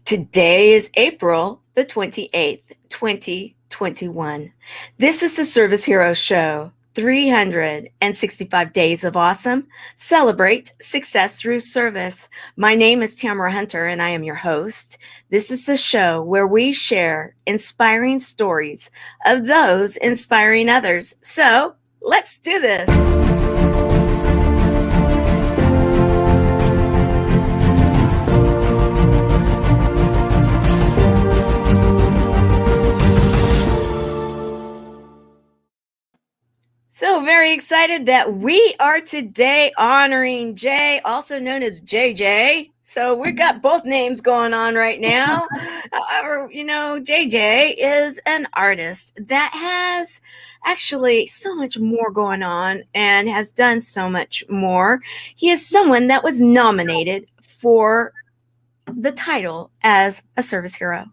Today is April the 28th, 2021. This is the Service Hero Show. 365 days of awesome. Celebrate success through service. My name is Tamara Hunter, and I am your host. This is the show where we share inspiring stories of those inspiring others. So let's do this. So very excited that we are today honoring Jay, also known as JJ. So we've got both names going on right now. However, JJ is an artist that has actually so much more going on and has done so much more. He is someone that was nominated for the title as a service hero.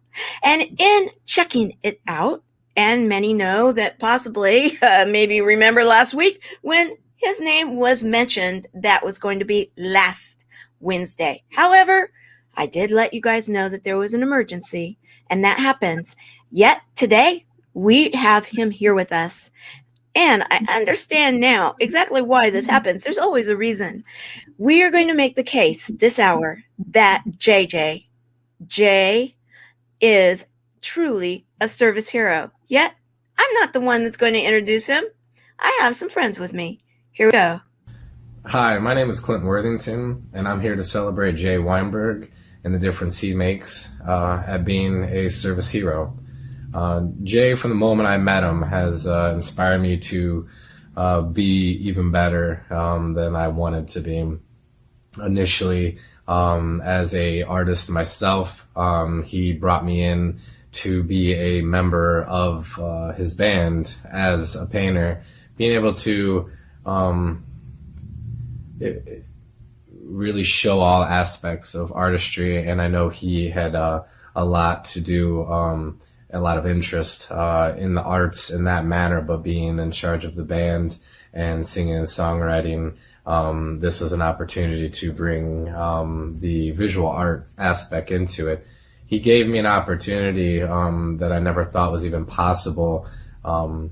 And in checking it out, and many know that possibly, maybe remember last week when his name was mentioned, that was going to be last Wednesday. However, I did let you guys know that there was an emergency, and that happens. Yet today, we have him here with us. And I understand now exactly why this happens. There's always a reason. We are going to make the case this hour that Jay is truly a service hero. Yet, I'm not the one that's going to introduce him. I have some friends with me. Here we go. Hi, my name is Clint Worthington, and I'm here to celebrate Jay Weinberg and the difference he makes at being a service hero. Jay, from the moment I met him, has inspired me to be even better than I wanted to be. Initially, as a artist myself, he brought me in to be a member of his band as a painter, being able to really show all aspects of artistry. And I know he had a lot to do, a lot of interest in the arts in that manner, but being in charge of the band and singing and songwriting, this was an opportunity to bring the visual art aspect into it. He gave me an opportunity that I never thought was even possible. And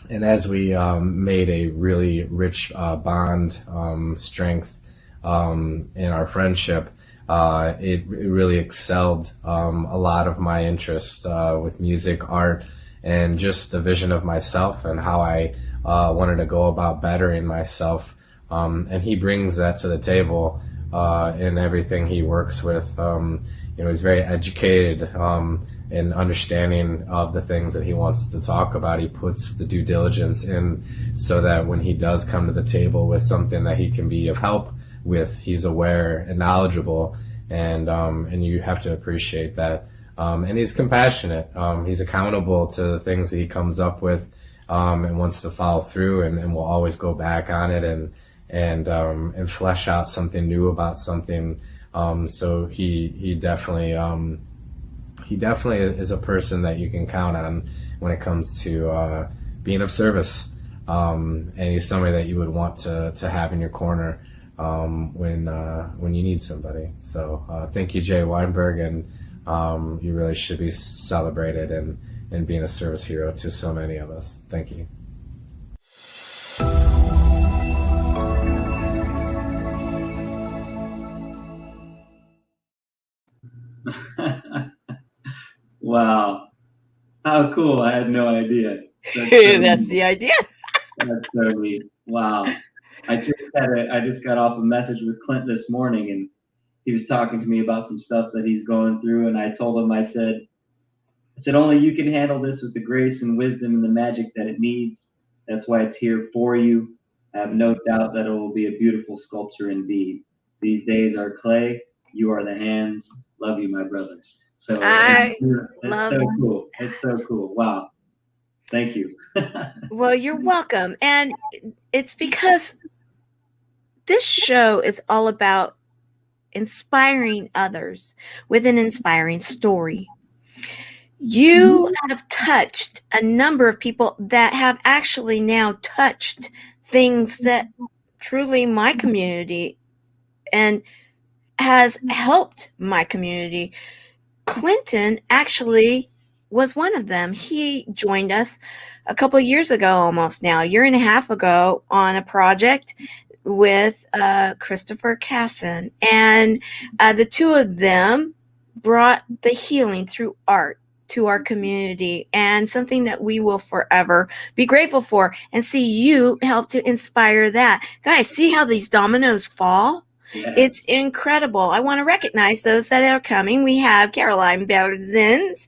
as we made a really rich bond, strength in our friendship, it really excelled a lot of my interests with music, art, and just the vision of myself and how I wanted to go about bettering myself. And he brings that to the table in everything he works with. He's very educated in understanding of the things that he wants to talk about. He puts the due diligence in so that when he does come to the table with something that he can be of help with, he's aware and knowledgeable, and you have to appreciate that. And he's compassionate. He's accountable to the things that he comes up with and wants to follow through, and will always go back on it and flesh out something new about something. So he definitely is a person that you can count on when it comes to being of service. And he's somebody that you would want to have in your corner when you need somebody. So thank you, Jay Weinberg, and you really should be celebrated and being a service hero to so many of us. Thank you. Wow. How cool. I had no idea. That's the idea. That's so neat. Wow. I just got off a message with Clint this morning, and he was talking to me about some stuff that he's going through, and I told him, I said, only you can handle this with the grace and wisdom and the magic that it needs. That's why it's here for you. I have no doubt that it will be a beautiful sculpture indeed. These days are clay. You are the hands. Love you, my brother. So it's so cool. It's so cool. Wow. Thank you. Well, you're welcome. And it's because this show is all about inspiring others with an inspiring story. You have touched a number of people that have actually now touched things that truly my community and has helped my community. Clinton actually was one of them. He joined us a couple of years ago, almost now, a year and a half ago, on a project with Christopher Casson. And the two of them brought the healing through art to our community, and something that we will forever be grateful for, and see you help to inspire that. Guys, see how these dominoes fall? Yeah. It's incredible. I want to recognize those that are coming. We have Caroline Berzins.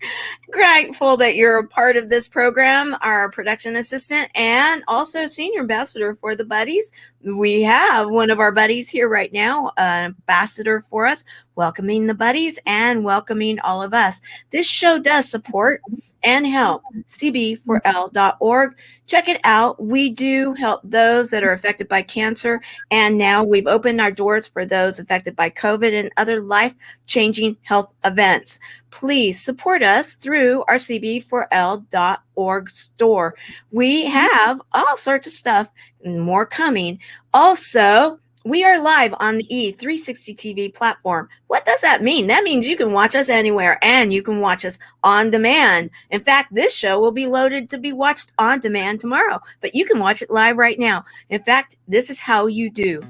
Grateful that you're a part of this program, our production assistant, and also senior ambassador for the buddies. We have one of our buddies here right now, an ambassador for us, welcoming the buddies and welcoming all of us. This show does support and help cb4l.org. Check it out. We do help those that are affected by cancer, and now we've opened our doors for those affected by COVID and other life-changing health events. Please support us through our cb4l.org store. We have all sorts of stuff and more coming. Also, we are live on the E360 TV platform. What does that mean? That means you can watch us anywhere, and you can watch us on demand. In fact, this show will be loaded to be watched on demand tomorrow, but you can watch it live right now. In fact, this is how you do.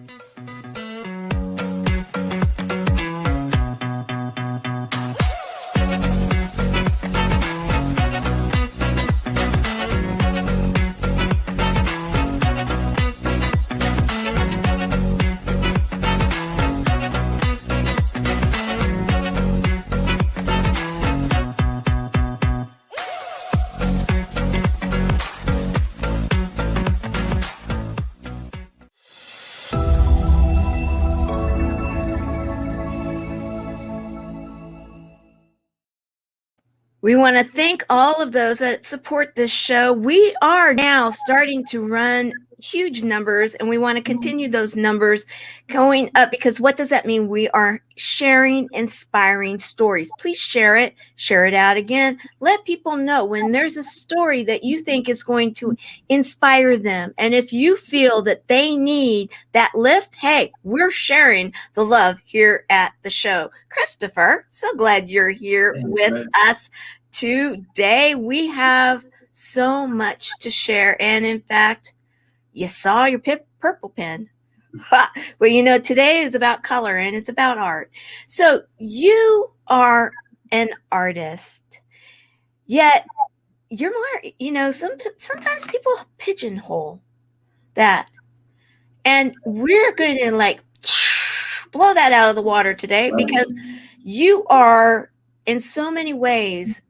We want to thank all of those that support this show. We are now starting to run huge numbers, and we want to continue those numbers going up, because what does that mean? We are sharing inspiring stories. Please share it out again. Let people know when there's a story that you think is going to inspire them. And if you feel that they need that lift, hey, we're sharing the love here at the show. Christopher, so glad you're here with us today. We have so much to share. And in fact, you saw your purple pen. Well, you know, today is about color and it's about art. So you are an artist, yet you're more, you know, sometimes people pigeonhole that. And we're going to like blow that out of the water today, because you are in so many ways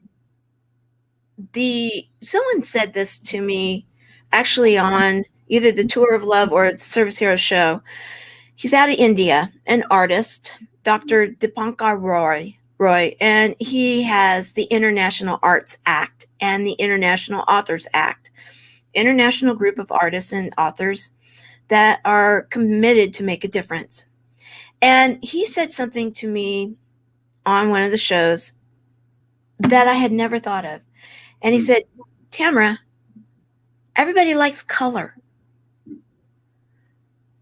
someone said this to me actually on either the Tour of Love or the Service Hero show. He's out of India, an artist, Dr. Dipankar Roy, and he has the International Arts Act and the International Authors Act, international group of artists and authors that are committed to make a difference. And he said something to me on one of the shows that I had never thought of. And he said, Tamara, everybody likes color.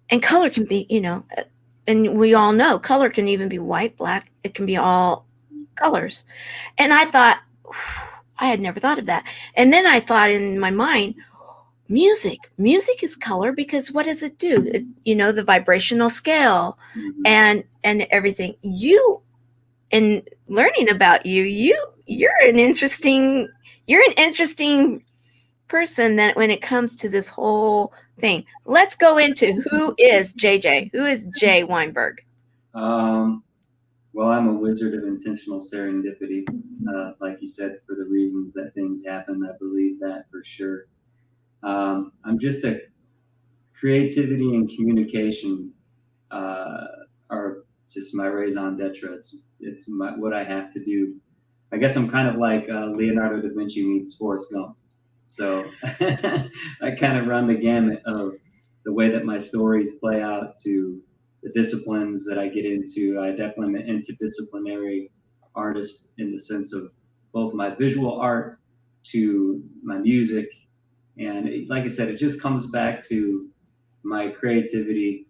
And color can be, you know, and we all know color can even be white, black. It can be all colors. And I thought, I had never thought of that. And then I thought in my mind, music is color, because what does it do? It, you know, the vibrational scale and everything. You, in learning about you're an interesting person that when it comes to this whole thing. Let's go into who is JJ? Who is Jay Weinberg? Well, I'm a wizard of intentional serendipity. Like you said, for the reasons that things happen, I believe that for sure. I'm just a creativity and communication are just my raison d'etre. It's what I have to do. I guess I'm kind of like Leonardo da Vinci meets Forrest Gump. So I kind of run the gamut of the way that my stories play out to the disciplines that I get into. I definitely am an interdisciplinary artist in the sense of both my visual art to my music. And like I said, it just comes back to my creativity,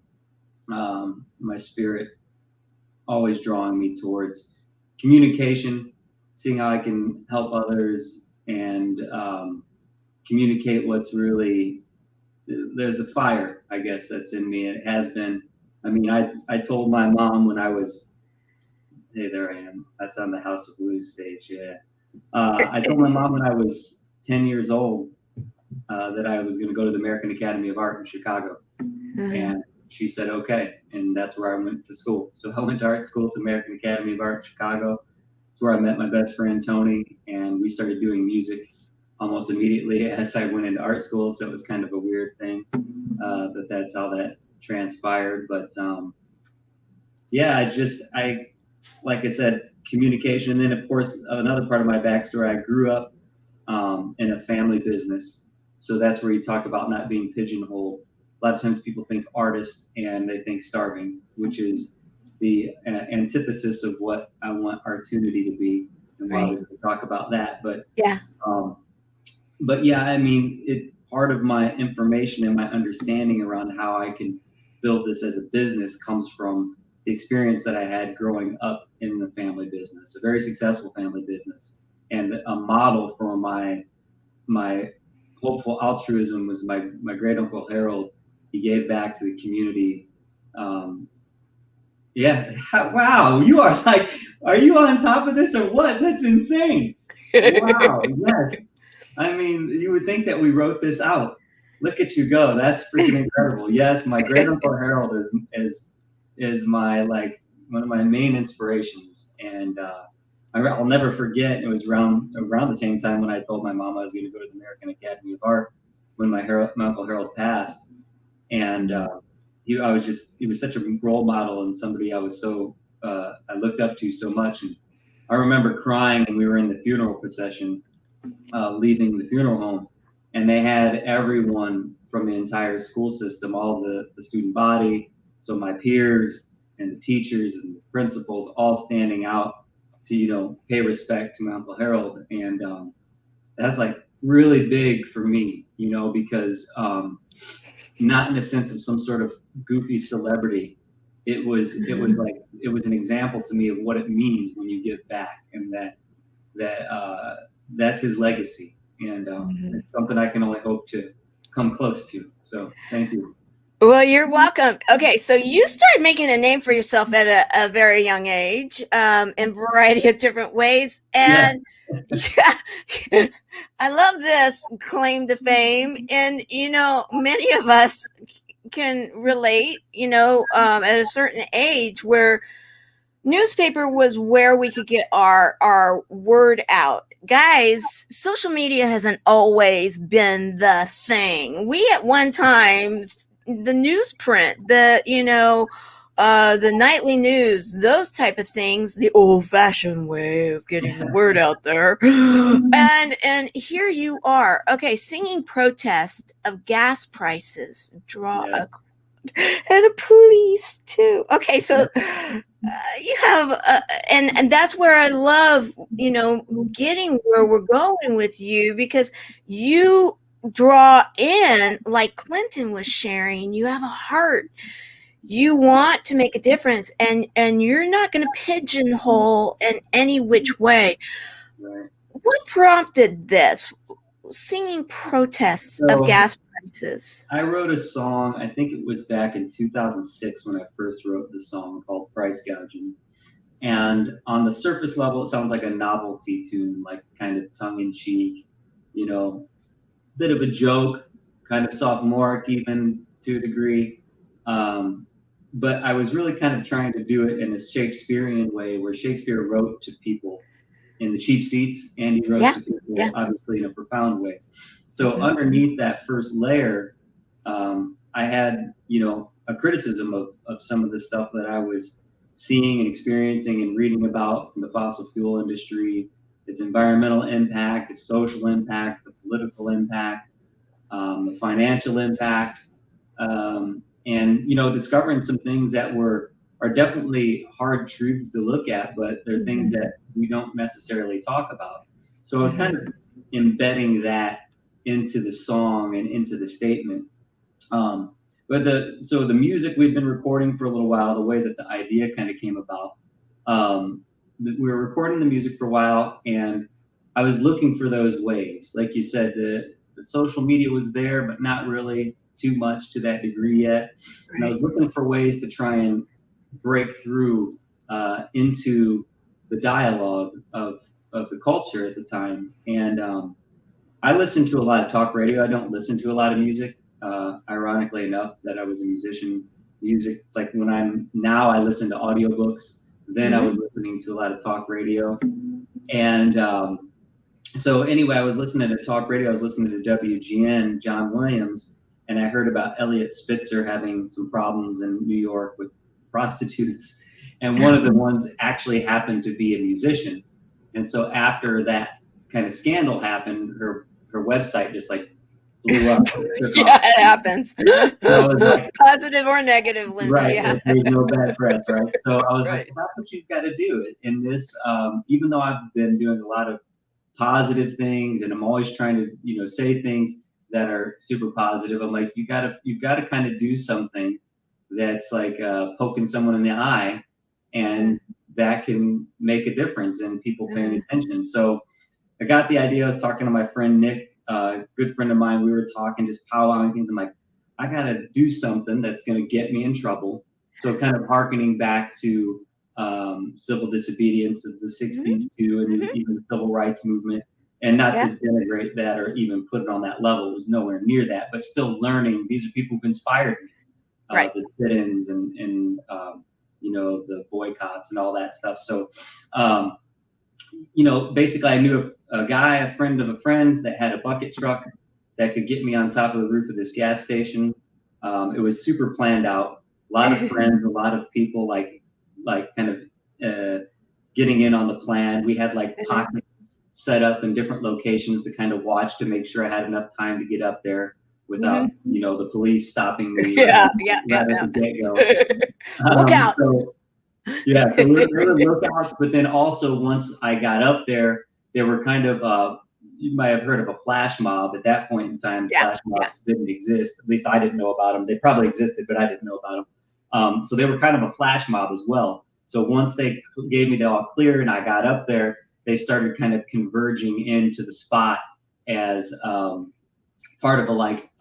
my spirit, always drawing me towards communication, seeing how I can help others, and communicate what's really, there's a fire, I guess, that's in me. It has been. I mean, I told my mom when I was, hey, there I am. That's on the House of Blues stage. Yeah. I told my mom when I was 10 years old that I was going to go to the American Academy of Art in Chicago. And she said, okay. And that's where I went to school. So I went to art school at the American Academy of Art in Chicago. It's where I met my best friend, Tony, and we started doing music almost immediately as I went into art school. So it was kind of a weird thing that that's how that transpired. But yeah, like I said, communication. And then, of course, another part of my backstory, I grew up in a family business. So that's where you talk about not being pigeonholed. A lot of times people think artist and they think starving, which is the antithesis of what I want Artunity to be. And we'll obviously talk about that. But yeah, I mean, part of my information and my understanding around how I can build this as a business comes from the experience that I had growing up in the family business, a very successful family business. And a model for my hopeful altruism was my great uncle Harold. He gave back to the community. Yeah, wow, you are like, are you on top of this or what? That's insane. Wow, yes. I mean, you would think that we wrote this out. Look at you go. That's freaking incredible. Yes, my great uncle Harold is my, like, one of my main inspirations. And I'll never forget, it was around the same time when I told my mom I was going to go to the American Academy of Art when my Uncle Harold passed. And he was such a role model and somebody I looked up to so much. And I remember crying when we were in the funeral procession, leaving the funeral home, and they had everyone from the entire school system, all the student body, so my peers and the teachers and the principals, all standing out to pay respect to my Uncle Harold. And that's like really big for me, because not in a sense of some sort of goofy celebrity. It was an example to me of what it means when you give back, and that's his legacy. And it's something I can only hope to come close to. So thank you. Well, you're welcome. Okay, so you started making a name for yourself at a very young age, in a variety of different ways. And yeah, I love this claim to fame. And, many of us can relate, at a certain age where newspaper was where we could get our word out. Guys, social media hasn't always been the thing. We at one time, the newsprint, the nightly news, those type of things, the old-fashioned way of getting the word out there. And here you are, okay, singing protest of gas prices, and a police too. Okay, so you have, and that's where I love, getting where we're going with you, because you draw in, like Clinton was sharing, you have a heart. You want to make a difference, and you're not going to pigeonhole in any which way. Right. What prompted this? Singing protests of gas prices. I wrote a song, I think it was back in 2006 when I first wrote the song called Price Gouging. And on the surface level, it sounds like a novelty tune, like kind of tongue-in-cheek, bit of a joke, kind of sophomoric even to a degree. But I was really kind of trying to do it in a Shakespearean way, where Shakespeare wrote to people in the cheap seats, and he wrote to people obviously in a profound way. So underneath that first layer, I had, a criticism of some of the stuff that I was seeing and experiencing and reading about from the fossil fuel industry, its environmental impact, its social impact, the political impact, the financial impact, and discovering some things that are definitely hard truths to look at, but they're things that we don't necessarily talk about. So I was kind of embedding that into the song and into the statement. So the music we've been recording for a little while, the way that the idea kind of came about we were recording the music for a while, and I was looking for those ways. Like you said, the social media was there, but not really too much to that degree yet. And I was looking for ways to try and break through into the dialogue of the culture at the time. And I listened to a lot of talk radio. I don't listen to a lot of music. Ironically enough, that I was a musician. Music, it's like when I listen to audiobooks. Then I was listening to a lot of talk radio. And so anyway, I was listening to talk radio. I was listening to WGN, John Williams, and I heard about Elliot Spitzer having some problems in New York with prostitutes. And one of the ones actually happened to be a musician. And so after that kind of scandal happened, her website just like blew up. Yeah, it happens. So like, positive or negative, Linda. Right. Yeah. There's no bad press, right? So I was Right. like, that's what you've got to do. In this, even though I've been doing a lot of positive things and I'm always trying to, say things that are super positive, I'm like, you've got to kind of do something that's like poking someone in the eye, and that can make a difference in people paying attention. So I got the idea. I was talking to my friend Nick, good friend of mine. We were talking, just powwowing things. I'm like, I got to do something that's going to get me in trouble. So kind of hearkening back to civil disobedience of the 60s too, and even the civil rights movement. And not to denigrate that or even put it on that level. It was nowhere near that, but still learning. These are people who've inspired me. The sit-ins and the boycotts and all that stuff. So, basically I knew a friend of a friend that had a bucket truck that could get me on top of the roof of this gas station. It was super planned out. A lot of friends, a lot of people like kind of getting in on the plan. We had like pockets set up in different locations to kind of watch to make sure I had enough time to get up there without, the police stopping me. At the get-go. Look out. So there were lookouts, but then also once I got up there, there were kind of, you might have heard of a flash mob at that point in time. Flash mobs didn't exist. At least I didn't know about them. They probably existed, but I didn't know about them. So they were kind of a flash mob as well. So once they gave me the all clear and I got up there, they started kind of converging into the spot as part of a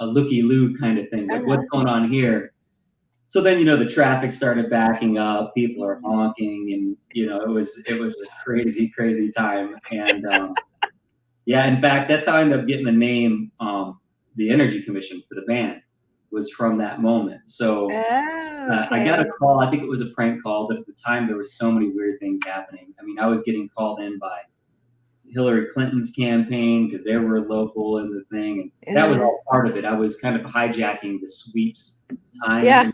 looky-loo kind of thing. Like, what's going on here? So then, the traffic started backing up. People are honking, and it was a crazy, crazy time. And in fact, that's how I ended up getting the name, the Energy Commission for the band, was from that moment. So I got a call. I think it was a prank call, but at the time there were so many weird things happening. I mean, I was getting called in by Hillary Clinton's campaign because they were local in the thing, and that was all part of it. I was kind of hijacking the sweeps time. Yeah,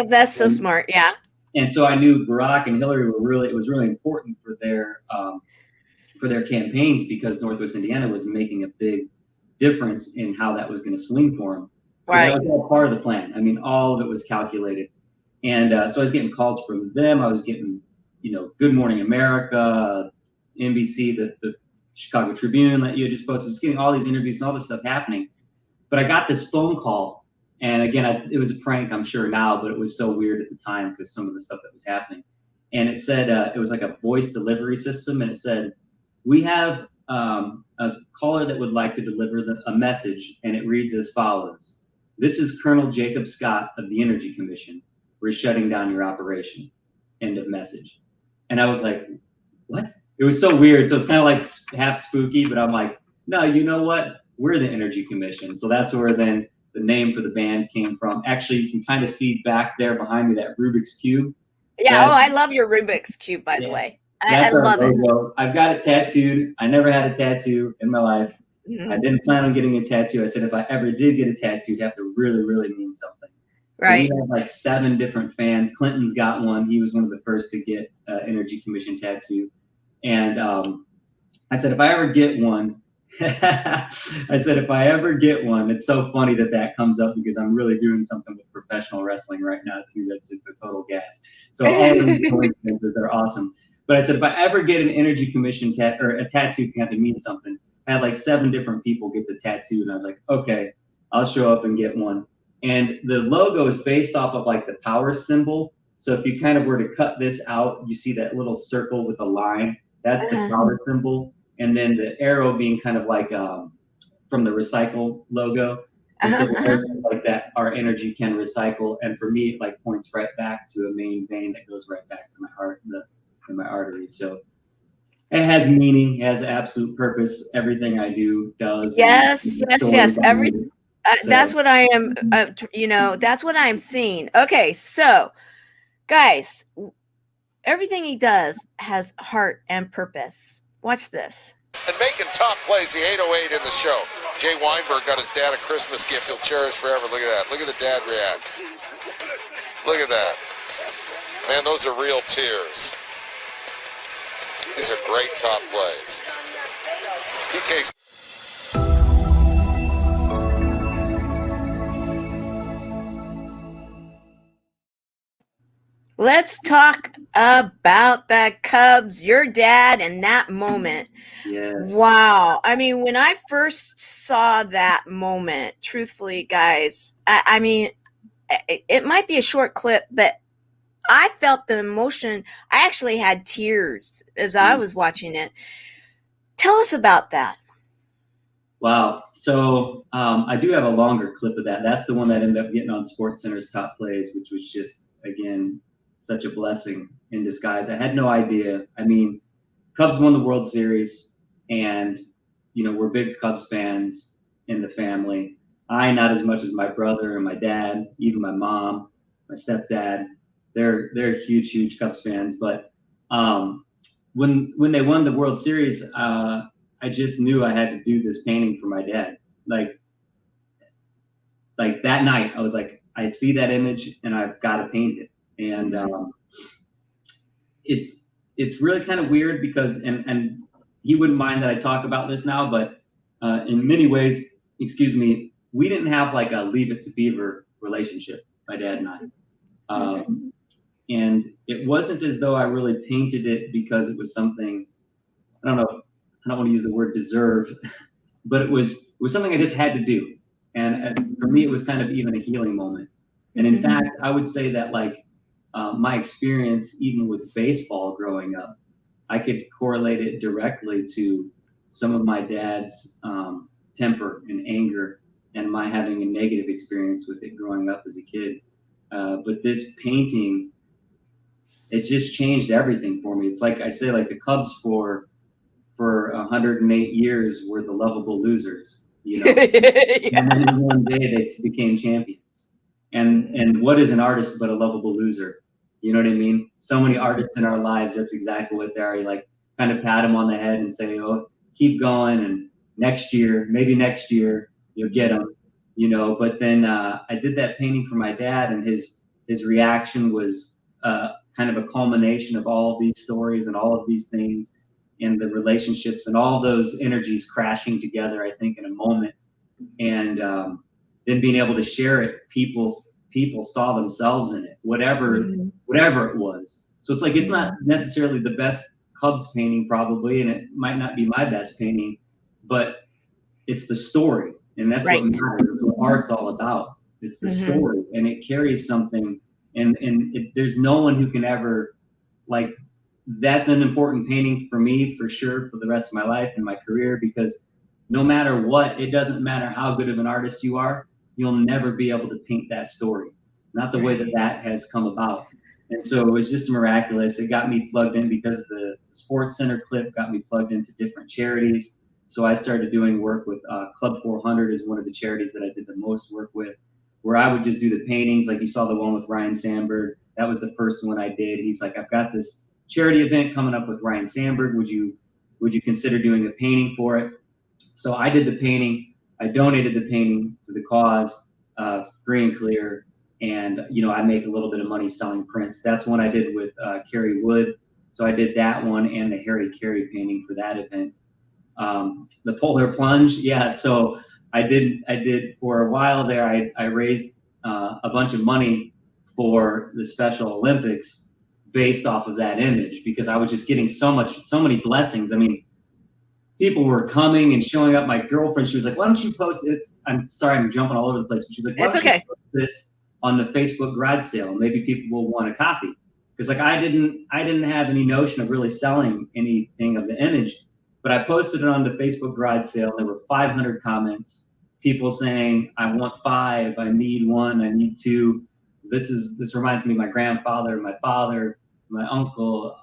that's so smart. Yeah. And so I knew Barack and Hillary it was really important for their campaigns because Northwest Indiana was making a big difference in how that was going to swing for them. So that was all part of the plan. I mean, all of it was calculated. And so I was getting calls from them. I was getting, Good Morning America, NBC, the Chicago Tribune that you had just posted, just getting all these interviews and all this stuff happening. But I got this phone call. And again, it was a prank, I'm sure now, but it was so weird at the time because some of the stuff that was happening. And it said, it was like a voice delivery system. And it said, we have a caller that would like to deliver a message. And it reads as follows. This is Colonel Jacob Scott of the Energy Commission. We're shutting down your operation. End of message. And I was like, what? It was so weird. So it's kind of like half spooky, but I'm like, no, you know what? We're the Energy Commission. So that's where then the name for the band came from. Actually, you can kind of see back there behind me that Rubik's Cube. Yeah. I love your Rubik's Cube, by the way. I love it. I've got it tattooed. I never had a tattoo in my life. I didn't plan on getting a tattoo. I said if I ever did get a tattoo, it'd have to really, really mean something. Right. We had like 7 different fans. Clinton's got one. He was one of the first to get Energy Commission tattoo. And I said, if I ever get one, it's so funny that comes up because I'm really doing something with professional wrestling right now too. That's just a total gas. So all these coincidences are awesome. But I said, if I ever get an Energy Commission or a tattoo, it's gonna have to mean something. I had like 7 different people get the tattoo, and I was like, okay, I'll show up and get one. And the logo is based off of like the power symbol. So if you kind of were to cut this out, you see that little circle with a line. That's the power symbol, and then the arrow being kind of like from the recycle logo. And so like that, our energy can recycle, and for me, it like points right back to a main vein that goes right back to my heart, and my arteries. So it has meaning, it has absolute purpose. Everything I do does. Yes. That's what I am. That's what I am seeing. Okay, so guys, everything he does has heart and purpose. Watch this. And making top plays, the 808 in the show. Jay Weinberg got his dad a Christmas gift he'll cherish forever. Look at that. Look at the dad react. Look at that. Man, those are real tears. These are great top plays. PK. Let's talk about the Cubs, your dad, and that moment. Yes. Wow. I mean, when I first saw that moment, truthfully, guys, I mean, it might be a short clip, but I felt the emotion. I actually had tears as I was watching it. Tell us about that. Wow. So I do have a longer clip of that. That's the one that ended up getting on SportsCenter's top plays, which was just, again, such a blessing in disguise. I had no idea. I mean, Cubs won the World Series, and we're big Cubs fans in the family. Not as much as my brother and my dad, even my mom, my stepdad. They're huge Cubs fans. But when they won the World Series, I just knew I had to do this painting for my dad. Like that night, I was like, I see that image and I've got to paint it. And it's really kind of weird because and he wouldn't mind that I talk about this now, but in many ways, we didn't have like a Leave It to Beaver relationship, my dad and I. And it wasn't as though I really painted it because it was something, I don't want to use the word deserve, but it was something I just had to do. And for me, it was kind of even a healing moment. And in fact, I would say that my experience, even with baseball growing up, I could correlate it directly to some of my dad's temper and anger and my having a negative experience with it growing up as a kid. But this painting, it just changed everything for me. It's like I say, like the Cubs for 108 years were the lovable losers, Yeah. And then one day they became champions. And what is an artist but a lovable loser? You know what I mean? So many artists in our lives, that's exactly what they are. You kind of pat them on the head and say, oh, keep going. And maybe next year, you'll get them, But then I did that painting for my dad, and his reaction was kind of a culmination of all of these stories and all of these things and the relationships and all those energies crashing together, I think, in a moment. And then being able to share it, people saw themselves in it, whatever it was. So it's like, it's not necessarily the best Cubs painting probably, and it might not be my best painting, but it's the story. And that's what matters. That's what art's all about. It's the story, and it carries something. And there's no one who can ever, that's an important painting for me, for sure, for the rest of my life and my career, because no matter what, it doesn't matter how good of an artist you are, you'll never be able to paint that story, not the way that has come about. And so it was just miraculous. It got me plugged in because the SportsCenter clip got me plugged into different charities. So I started doing work with Club 400 is one of the charities that I did the most work with, where I would just do the paintings. Like you saw the one with Ryan Sandberg. That was the first one I did. He's like, I've got this charity event coming up with Ryan Sandberg. Would you consider doing a painting for it? So I did the painting. I donated the painting to the cause, free and clear. And, I make a little bit of money selling prints. That's one I did with Kerry Wood. So I did that one and the Harry Carey painting for that event. The Polar Plunge. Yeah. So I did for a while there, I raised a bunch of money for the Special Olympics based off of that image, because I was just getting so many blessings. I mean, people were coming and showing up. My girlfriend, she was like, why don't you post it? I'm sorry, I'm jumping all over the place. But she was like, why don't you post this on the Facebook garage sale. Maybe people will want a copy. Because like I didn't have any notion of really selling anything of the image, but I posted it on the Facebook garage sale. There were 500 comments, people saying, I want 5, I need 1, I need 2. This reminds me of my grandfather, my father, my uncle,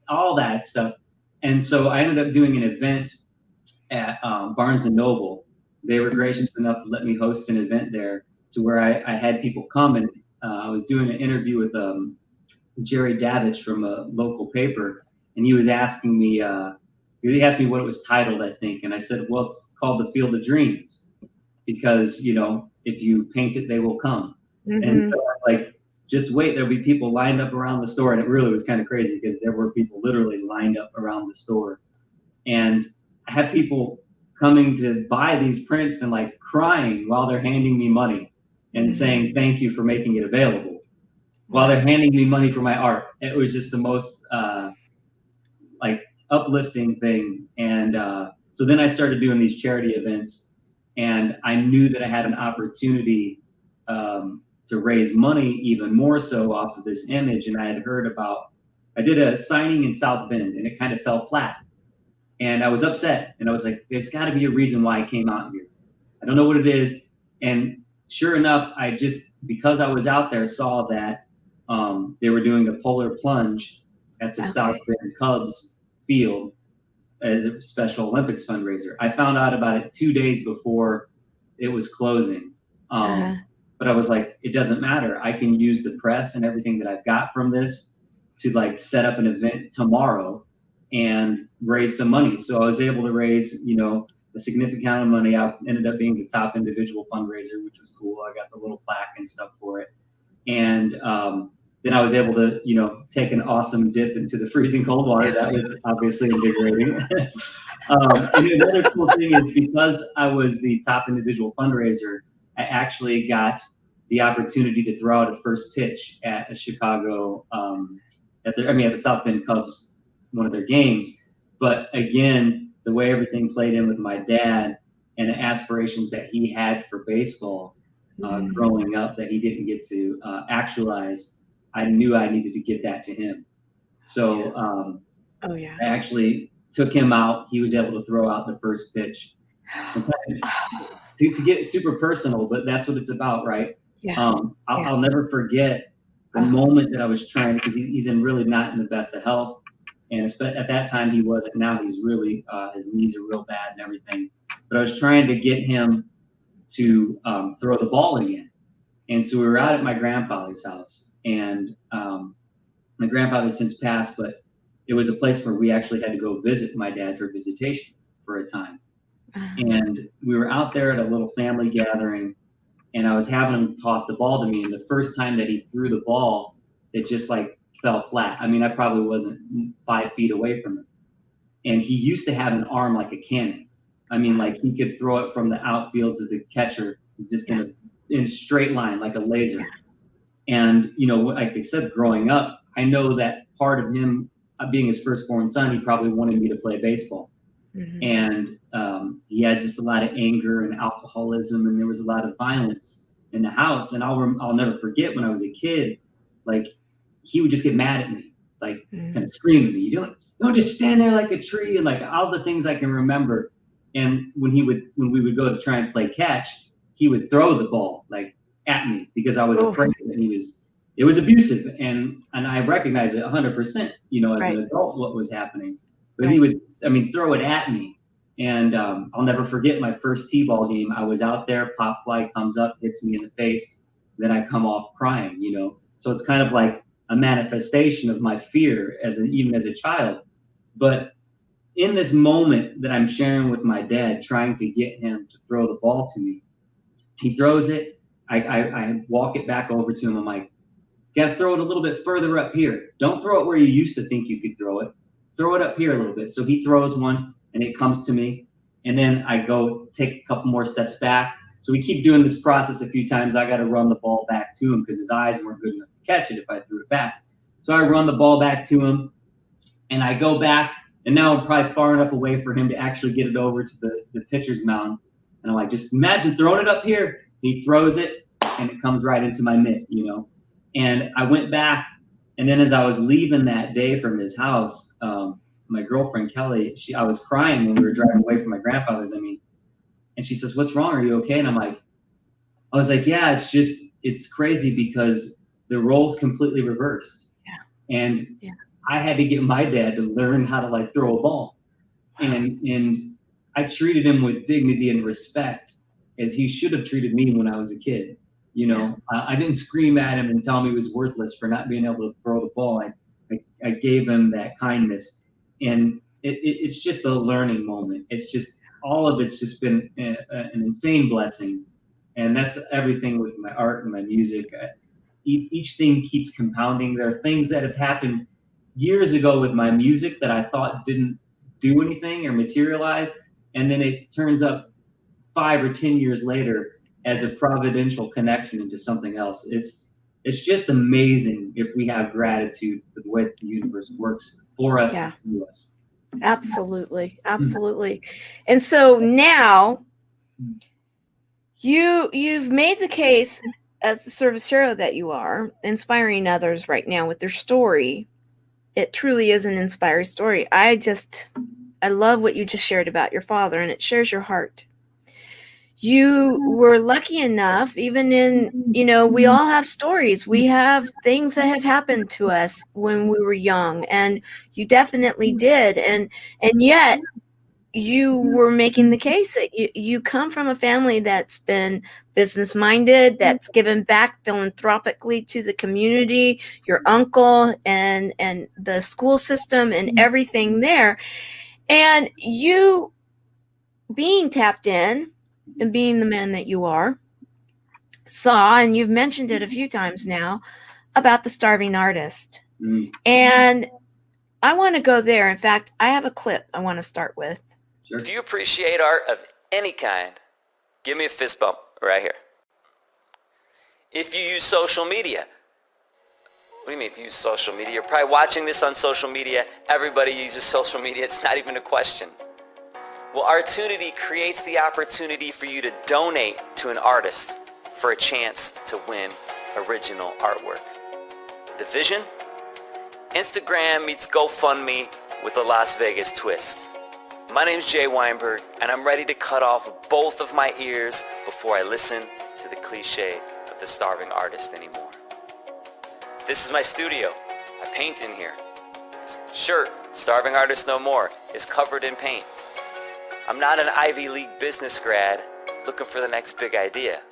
all that stuff. And so I ended up doing an event at Barnes and Noble. They were gracious enough to let me host an event there to where I had people come, and I was doing an interview with Jerry Davich from a local paper, and he was asking me, he asked me what it was titled, I think, and I said, well, it's called The Field of Dreams, because, you know, if you paint it, they will come. And so I was like, just wait, there'll be people lined up around the store. And it really was kind of crazy because there were people literally lined up around the store. And I had people coming to buy these prints and like crying while they're handing me money and saying, thank you for making it available, while they're handing me money for my art. It was just the most like uplifting thing. And so then I started doing these charity events, and I knew that I had an opportunity to raise money even more so off of this image. And I had heard about, I did a signing in South Bend and it kind of fell flat. And I was upset, and I was like, there's got to be a reason why I came out here. I don't know what it is. And sure enough, I just, because I was out there, saw that they were doing a polar plunge at the South Bend Cubs field as a Special Olympics fundraiser. I found out about it 2 days before it was closing. But I was like, it doesn't matter. I can use the press and everything that I've got from this to like set up an event tomorrow and raise some money. So I was able to raise, you know, a significant amount of money. I ended up being the top individual fundraiser, which was cool. I got the little plaque and stuff for it. And then I was able to, you know, take an awesome dip into the freezing cold water. That was obviously invigorating. And another cool thing is, because I was the top individual fundraiser, I actually got the opportunity to throw out a first pitch at a Chicago, at the South Bend Cubs, one of their games. But again, the way everything played in with my dad and the aspirations that he had for baseball growing up that he didn't get to actualize, I knew I needed to get that to him. So I actually took him out. He was able to throw out the first pitch. To get super personal, but that's what it's about, right? I'll never forget the moment that I was trying, because he's in really not in the best of health. And at that time he wasn't. Now he's really, his knees are real bad and everything. But I was trying to get him to throw the ball again. And so we were out at my grandfather's house, and my grandfather since passed, but it was a place where we actually had to go visit my dad for visitation for a time. And we were out there at a little family gathering, and I was having him toss the ball to me. And the first time that he threw the ball, it just like fell flat. I mean, I probably wasn't 5 feet away from him. And he used to have an arm like a cannon. I mean, like he could throw it from the outfield to the catcher just in a straight line, like a laser. And, you know, like I said, growing up, I know that part of him being his firstborn son, he probably wanted me to play baseball. And he had just a lot of anger and alcoholism, and there was a lot of violence in the house. And I'll never forget when I was a kid, like he would just get mad at me, like kind of scream at me. You don't just stand there like a tree, and like all the things I can remember. And when we would go to try and play catch, he would throw the ball like at me because I was afraid that it was abusive. And I recognize it 100%, you know, as an adult, what was happening. But he would, throw it at me. And I'll never forget my first T-ball game. I was out there, pop fly comes up, hits me in the face. Then I come off crying, you know. So it's kind of like a manifestation of my fear even as a child. But in this moment that I'm sharing with my dad, trying to get him to throw the ball to me, he throws it. I walk it back over to him. I'm like, you gotta throw it a little bit further up here. Don't throw it where you used to think you could throw it. Throw it up here a little bit. So he throws one and it comes to me. And then I go take a couple more steps back. So we keep doing this process a few times. I got to run the ball back to him because his eyes weren't good enough to catch it if I threw it back. So I run the ball back to him and I go back, and now I'm probably far enough away for him to actually get it over to the pitcher's mound. And I'm like, just imagine throwing it up here. He throws it and it comes right into my mitt, you know. And I went back, and then as I was leaving that day from his house, my girlfriend Kelly, I was crying when we were driving away from my grandfather's. I mean, and she says, "What's wrong? Are you okay?" And I was like, "Yeah, it's crazy because the roles completely reversed." Yeah. And yeah. I had to get my dad to learn how to like throw a ball, and I treated him with dignity and respect as he should have treated me when I was a kid. You know, I didn't scream at him and tell him he was worthless for not being able to throw the ball. I gave him that kindness, and it's just a learning moment. It's just all of it's just been an insane blessing, and that's everything with my art and my music. Each thing keeps compounding. There are things that have happened years ago with my music that I thought didn't do anything or materialize, and then it turns up 5 or 10 years later as a providential connection into something else. It's just amazing if we have gratitude for the way the universe works for us and through us. Absolutely. And so now you've made the case as the service hero that you are, inspiring others right now with their story. It truly is an inspiring story. I love what you just shared about your father, and it shares your heart. You were lucky enough, even in, we all have stories. We have things that have happened to us when we were young, and you definitely did. And yet you were making the case that you come from a family that's been business minded, that's given back philanthropically to the community, your uncle and the school system and everything there. And you being tapped in and being the man that you are, saw, and you've mentioned it a few times now, about the starving artist. And I want to go there. In fact, I have a clip I want to start with. Sure. If you appreciate art of any kind, give me a fist bump right here. If you use social media, what do you mean if you use social media? You're probably watching this on social media. Everybody uses social media. It's not even a question. Well, Artunity creates the opportunity for you to donate to an artist for a chance to win original artwork. The vision? Instagram meets GoFundMe with a Las Vegas twist. My name's Jay Weinberg, and I'm ready to cut off both of my ears before I listen to the cliche of the starving artist anymore. This is my studio. I paint in here. Shirt, Starving Artist No More, is covered in paint. I'm not an Ivy League business grad looking for the next big idea.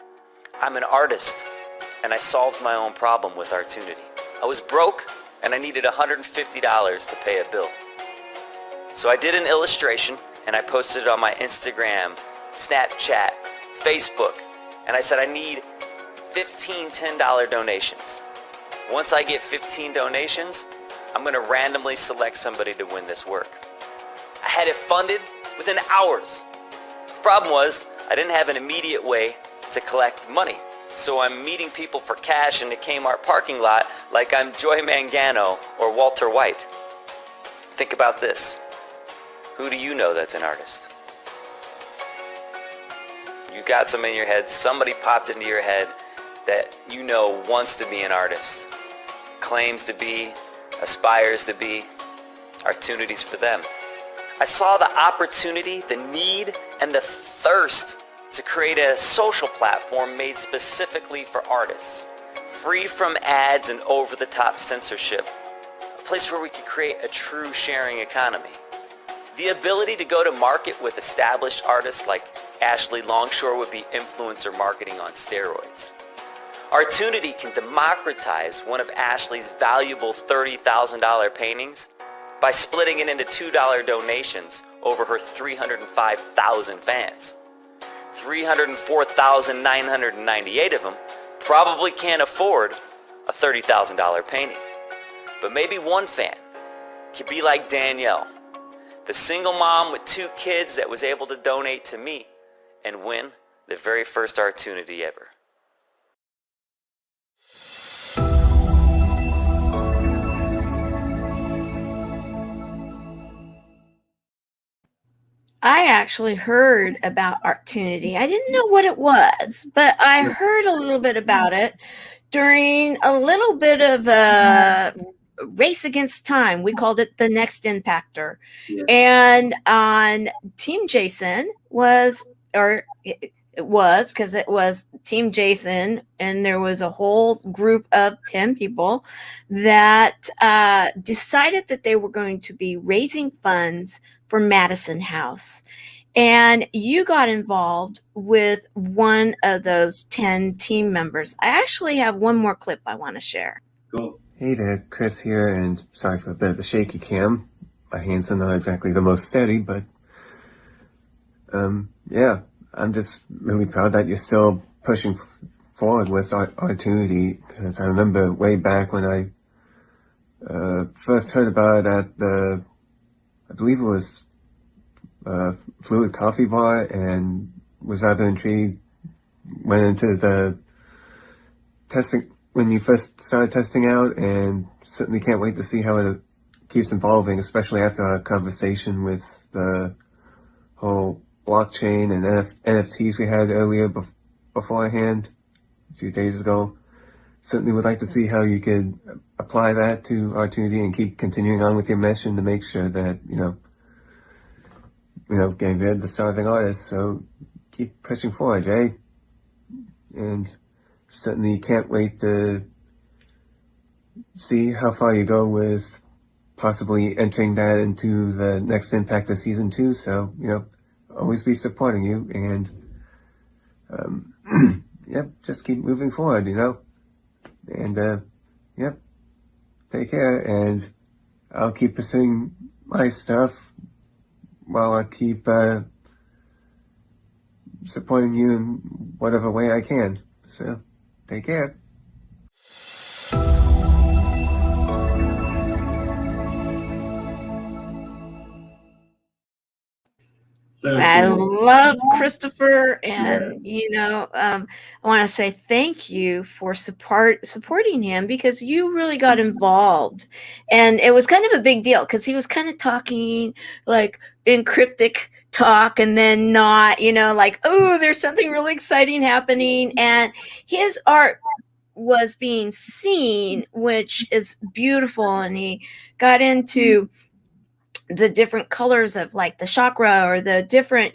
I'm an artist, and I solved my own problem with Artunity. I was broke, and I needed $150 to pay a bill. So I did an illustration, and I posted it on my Instagram, Snapchat, Facebook, and I said I need 15 $10 donations. Once I get 15 donations, I'm going to randomly select somebody to win this work. I had it funded within hours. The problem was I didn't have an immediate way to collect money. So I'm meeting people for cash in the Kmart parking lot like I'm Joy Mangano or Walter White. Think about this. Who do you know that's an artist? You got some in your head. Somebody popped into your head that you know wants to be an artist, claims to be, aspires to be. Artunity's for them. I saw the opportunity, the need, and the thirst to create a social platform made specifically for artists, free from ads and over-the-top censorship, a place where we could create a true sharing economy. The ability to go to market with established artists like Ashley Longshore would be influencer marketing on steroids. Artunity can democratize one of Ashley's valuable $30,000 paintings by splitting it into $2 donations over her 305,000 fans. 304,998 of them probably can't afford a $30,000 painting. But maybe one fan could be like Danielle, the single mom with 2 kids that was able to donate to me and win the very first Artunity ever. I actually heard about Artunity. I didn't know what it was, but I heard a little bit about it during a little bit of a race against time. We called it the Next Impactor. Yeah. And on Team Jason was, or it was because it was Team Jason, and there was a whole group of 10 people that decided that they were going to be raising funds for Madison House. And you got involved with one of those 10 team members. I actually have one more clip I want to share. Cool. Hey there, Chris here, and sorry for the shaky cam. My hands are not exactly the most steady, but yeah, I'm just really proud that you're still pushing forward with Artunity, because I remember way back when I first heard about it at the, I believe it was Fluid Coffee Bar, and was rather intrigued, went into the testing when you first started testing out, and certainly can't wait to see how it keeps evolving, especially after our conversation with the whole blockchain and NFTs we had earlier beforehand, a few days ago. Certainly would like to see how you could apply that to Artunity and keep continuing on with your mission to make sure that, you know, getting rid of the starving artists. So keep pushing forward, Jay. And certainly can't wait to see how far you go with possibly entering that into the next impact of season 2. So, always be supporting you, and yep, just keep moving forward, and yep, take care, and I'll keep pursuing my stuff while I keep supporting you in whatever way I can. So take care. So I cool. love Christopher, and I want to say thank you for supporting him, because you really got involved, and it was kind of a big deal because he was kind of talking like in cryptic talk, and then not, like, oh, there's something really exciting happening, and his art was being seen, which is beautiful, and he got into the different colors of like the chakra, or the different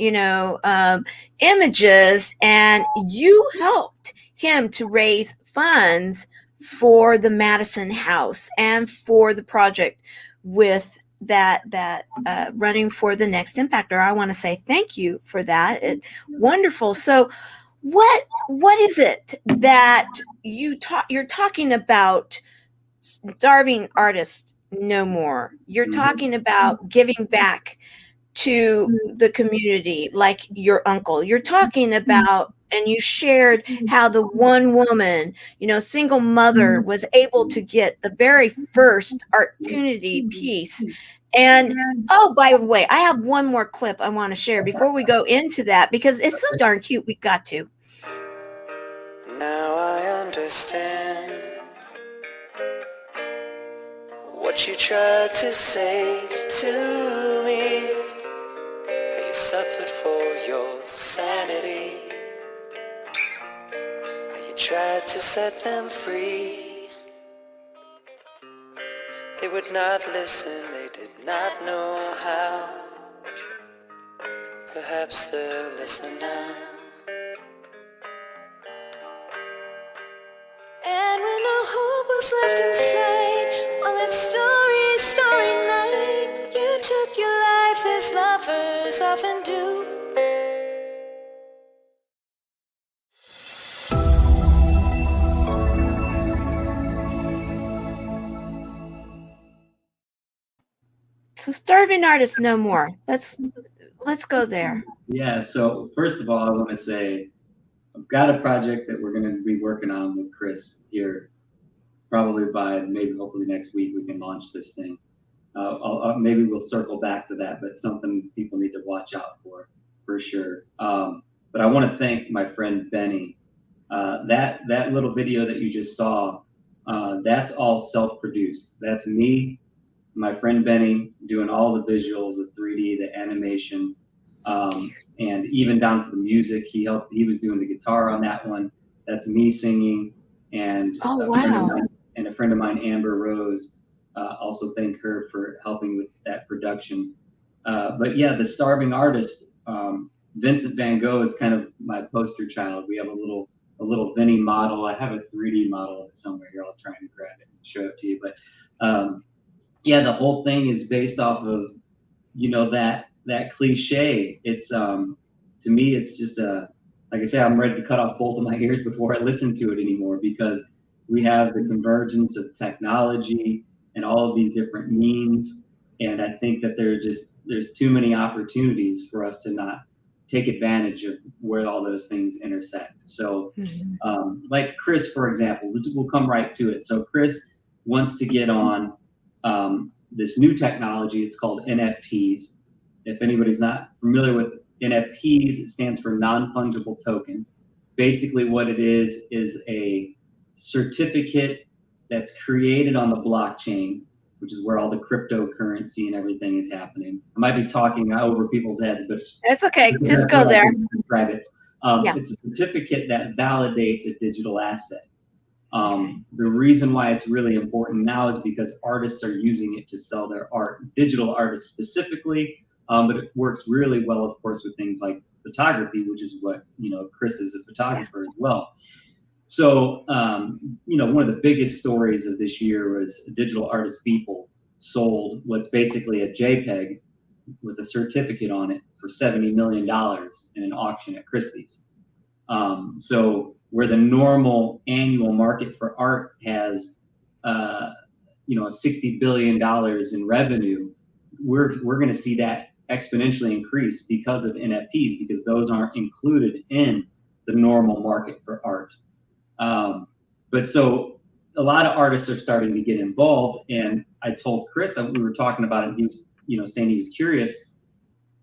images, and you helped him to raise funds for the Madison House and for the project with that running for the Next Impactor. I want to say thank you for that. Wonderful. So what is it that you're talking about? Starving artists no more. You're talking about giving back to the community, like your uncle. You're talking about, and you shared how the one woman, single mother, was able to get the very first Artunity piece. And oh, by the way, I have one more clip I want to share before we go into that, because it's so darn cute. We got to. Now I understand what you tried to say to me. You suffered for your sanity. You tried to set them free. They would not listen, they did not know how. Perhaps they'll listen now. And when no hope was left inside on that story night, you took your life as lovers often do. So starving artists no more. Let's go there. Yeah, so first of all, I want to say I've got a project that we're going to be working on with Chris here. Probably by maybe hopefully next week we can launch this thing. Maybe we'll circle back to that, but something people need to watch out for sure. But I want to thank my friend Benny. That little video that you just saw, that's all self-produced. That's me, my friend Benny, doing all the visuals, the 3D, the animation. And even down to the music, he was doing the guitar on that one. That's me singing, and a friend of mine, Amber Rose, also thank her for helping with that production. But yeah, the starving artist, Vincent Van Gogh is kind of my poster child. We have a little Vinny model. I have a 3D model of it somewhere here. I'll try and grab it and show it to you. But yeah, the whole thing is based off of, that cliche. It's to me, it's just like I say, I'm ready to cut off both of my ears before I listen to it anymore, because we have the convergence of technology and all of these different means. And I think that there's too many opportunities for us to not take advantage of where all those things intersect. So like Chris, for example, we'll come right to it. So Chris wants to get on this new technology. It's called NFTs. If anybody's not familiar with NFTs, it stands for non-fungible token. Basically what it is a certificate that's created on the blockchain, which is where all the cryptocurrency and everything is happening. I might be talking over people's heads, but it's okay. Just go there. Describe it. It's a certificate that validates a digital asset. The reason why it's really important now is because artists are using it to sell their art, digital artists specifically, but it works really well, of course, with things like photography, which is what, Chris is a photographer as well. So, one of the biggest stories of this year was Digital Artist People sold what's basically a JPEG with a certificate on it for $70 million in an auction at Christie's. So where the normal annual market for art has, $60 billion in revenue, we're going to see that exponentially increase because of NFTs, because those aren't included in the normal market for art. But so a lot of artists are starting to get involved, and I told Chris, we were talking about it, he was, saying he was curious.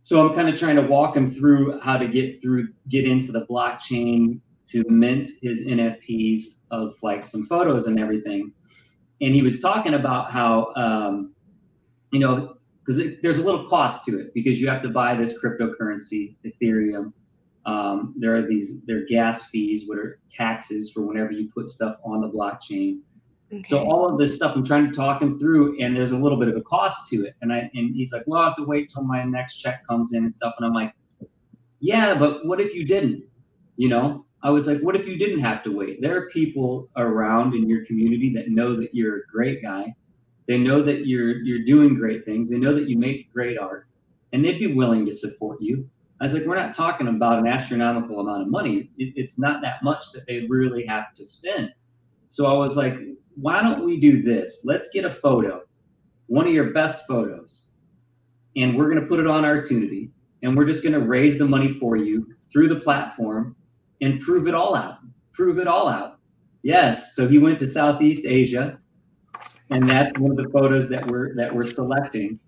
So I'm kind of trying to walk him through how to get into the blockchain to mint his NFTs of like some photos and everything. And he was talking about how, because there's a little cost to it, because you have to buy this cryptocurrency, Ethereum. There are gas fees, what are taxes for whenever you put stuff on the blockchain. Okay. So all of this stuff I'm trying to talk him through, and there's a little bit of a cost to it. And he's like, well, I have to wait till my next check comes in and stuff. And I'm like, yeah, but what if you didn't? I was like, what if you didn't have to wait? There are people around in your community that know that you're a great guy. They know that you're doing great things. They know that you make great art, and they'd be willing to support you. I was like, we're not talking about an astronomical amount of money. It's not that much that they really have to spend. So I was like, why don't we do this? Let's get a photo, one of your best photos, and we're going to put it on Artunity, and we're just going to raise the money for you through the platform and prove it all out. Yes. So he went to Southeast Asia, and that's one of the photos that we're selecting.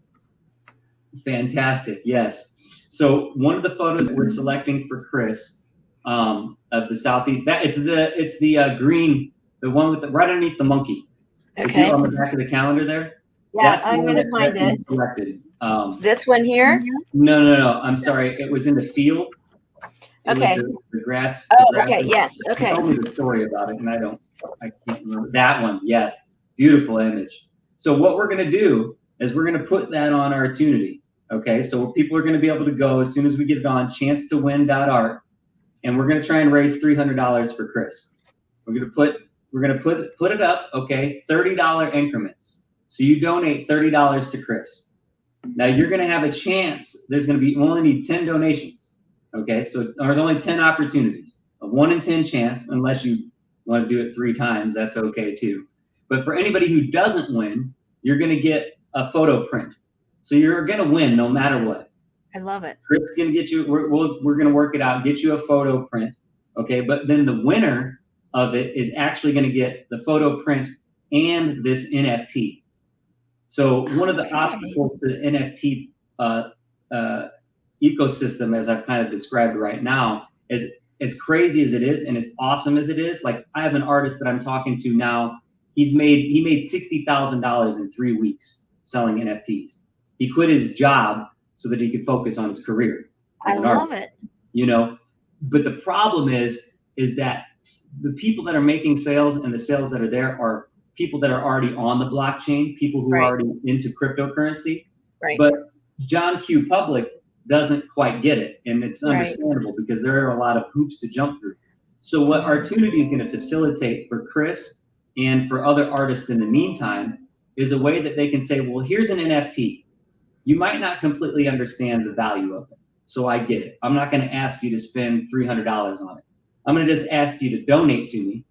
Fantastic. Yes. So one of the photos that we're selecting for Chris of the Southeast, it's the green, the one with right underneath the monkey. Okay. On the back of the calendar there. Yeah, I'm going to find it. Selected. This one here? No. I'm sorry. It was in the field. Okay. The grass. Okay. Yes. Okay. Tell me the story about it, and I can't remember that one. Yes. Beautiful image. So what we're going to do is we're going to put that on Artunity. Okay. So people are going to be able to go as soon as we get it on chancetowin.art, and we're going to try and raise $300 for Chris. We're going to put it up. Okay. $30 increments. So you donate $30 to Chris. Now you're going to have a chance. You only need 10 donations. Okay, so there's only 10 opportunities, a 1 in 10 chance, unless you want to do it 3 times, that's okay too. But for anybody who doesn't win, you're going to get a photo print. So you're going to win no matter what. I love it. Chris is going to get you, we're going to work it out, get you a photo print. Okay, but then the winner of it is actually going to get the photo print and this NFT. So one of the obstacles to the NFT ecosystem, as I've kind of described right now, is as crazy as it is and as awesome as it is. Like I have an artist that I'm talking to now. He made $60,000 in 3 weeks selling NFTs. He quit his job so that he could focus on his career. I as an love artist. it. You know, but the problem is that the people that are making sales and the sales that are there are people that are already on the blockchain, people who are Right. already into cryptocurrency. Right. But John Q. Public doesn't quite get it, and it's Right. understandable because there are a lot of hoops to jump through. So what Artunity is going to facilitate for Chris and for other artists in the meantime is a way that they can say, well, here's an NFT. You might not completely understand the value of it. So I get it. I'm not going to ask you to spend $300 on it. I'm going to just ask you to donate to me,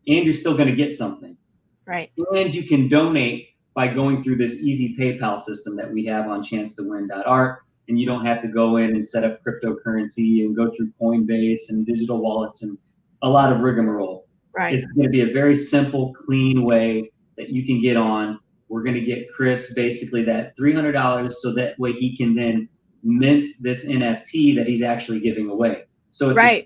and you're still going to get something. Right. And you can donate by going through this easy PayPal system that we have on chancetowin.art, and you don't have to go in and set up cryptocurrency and go through Coinbase and digital wallets and a lot of rigmarole. Right. It's going to be a very simple, clean way that you can get on. We're going to get Chris basically that $300 so that way he can then mint this NFT that he's actually giving away. So it's Right,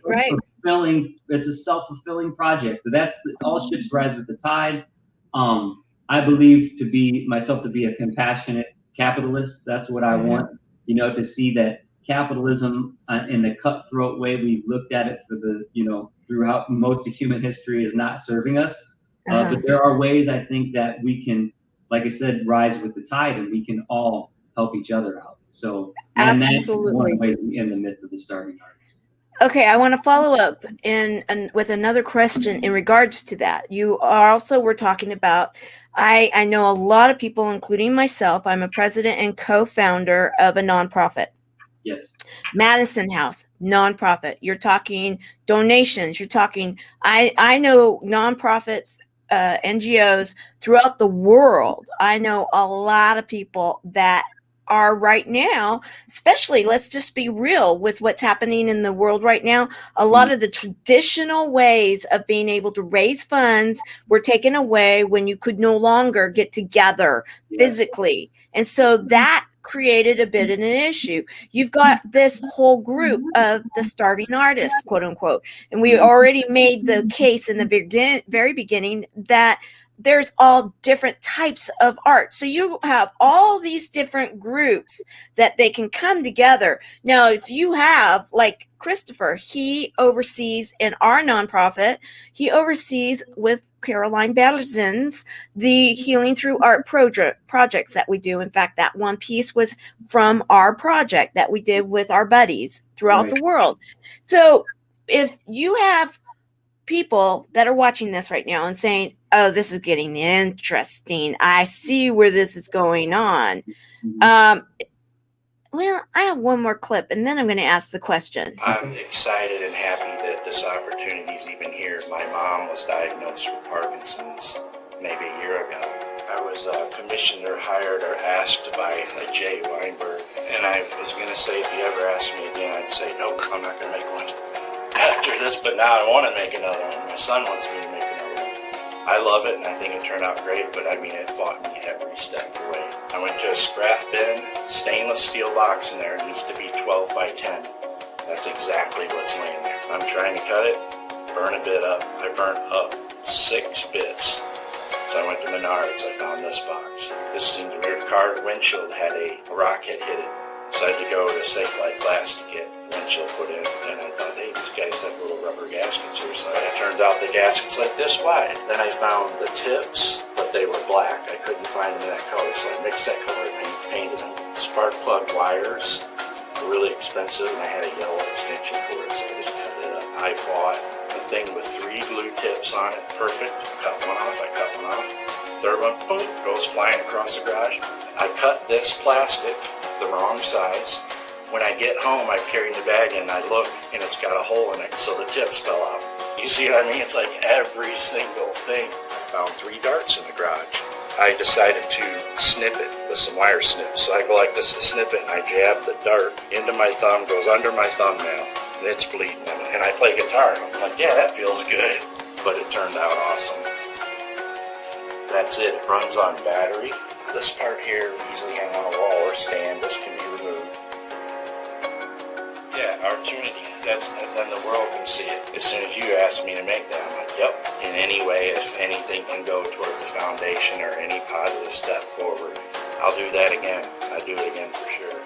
it's a self-fulfilling project. But all ships rise with the tide. I believe to be a compassionate capitalist. That's what I want, to see that capitalism in the cutthroat way we've looked at it throughout most of human history is not serving us. But there are ways I think that we can, like I said, rise with the tide, and we can all help each other out. So, and that's one of the ways we end the myth of the starving artist. Okay, I want to follow up with another question in regards to that. You also were talking about, I know a lot of people, including myself, I'm a president and co-founder of a nonprofit. Yes. Madison House, nonprofit. You're talking donations. You're talking, I know nonprofits, NGOs throughout the world. I know a lot of people that are right now, especially, let's just be real with what's happening in the world right now. A lot of the traditional ways of being able to raise funds were taken away when you could no longer get together physically. And so that created a bit of an issue. You've got this whole group of the starving artists, quote unquote. And we already made the case in the very beginning that there's all different types of art. So you have all these different groups that they can come together. Now, if you have, like Christopher, he oversees in our nonprofit, he oversees with Caroline Batterson's the Healing Through Art projects that we do. In fact, that one piece was from our project that we did with our buddies throughout the world. So if you have people that are watching this right now and saying, oh, this is getting interesting, I see where this is going on. Well, I have one more clip, and then I'm going to ask the question. I'm excited and happy that this opportunity is even here. My mom was diagnosed with Parkinson's maybe a year ago. I was commissioned or hired or asked by Jay Weinberg, and I was going to say, if you ever ask me again, I'd say, nope, I'm not going to make one after this, but now I want to make another one. My son wants me to make another one. I love it, and I think it turned out great, but I mean, it fought me every step of the way. I went to a scrap bin, stainless steel box in there. It needs to be 12 by 10. That's exactly what's laying there. I'm trying to cut it, burn a bit up. I burnt up 6 bits. So I went to Menards, I found this box. This seems weird. Car windshield had a rocket hit it. So I had to go to Safe Light Glass to get windshield put in. And I thought, hey, these guys have little rubber gaskets here. So it turned out the gaskets like this wide. Then I found the tips, but they were black. I couldn't find them in that color, so I mixed that color and painted them. Spark plug wires were really expensive, and I had a yellow extension cord, so I just cut it up. I bought a thing with 3 glue tips on it. Perfect. Cut one off. I cut one off. Third one, boom, goes flying across the garage. I cut this plastic the wrong size. When I get home, I carry the bag in, I look, and it's got a hole in it, so the tips fell out. You see what I mean? It's like every single thing. I found 3 darts in the garage. I decided to snip it with some wire snips. So I go like this to snip it, and I jab the dart into my thumb, goes under my thumbnail, and it's bleeding. And I play guitar, and I'm like, yeah, that feels good. But it turned out awesome. That's it. It runs on battery. This part here we usually hang on a wall or stand. This can be removed. Yeah, Artunity. And then the world can see it. As soon as you asked me to make that, I'm like, yep. In any way, if anything can go toward the foundation or any positive step forward, I'll do that again. I'll do it again for sure.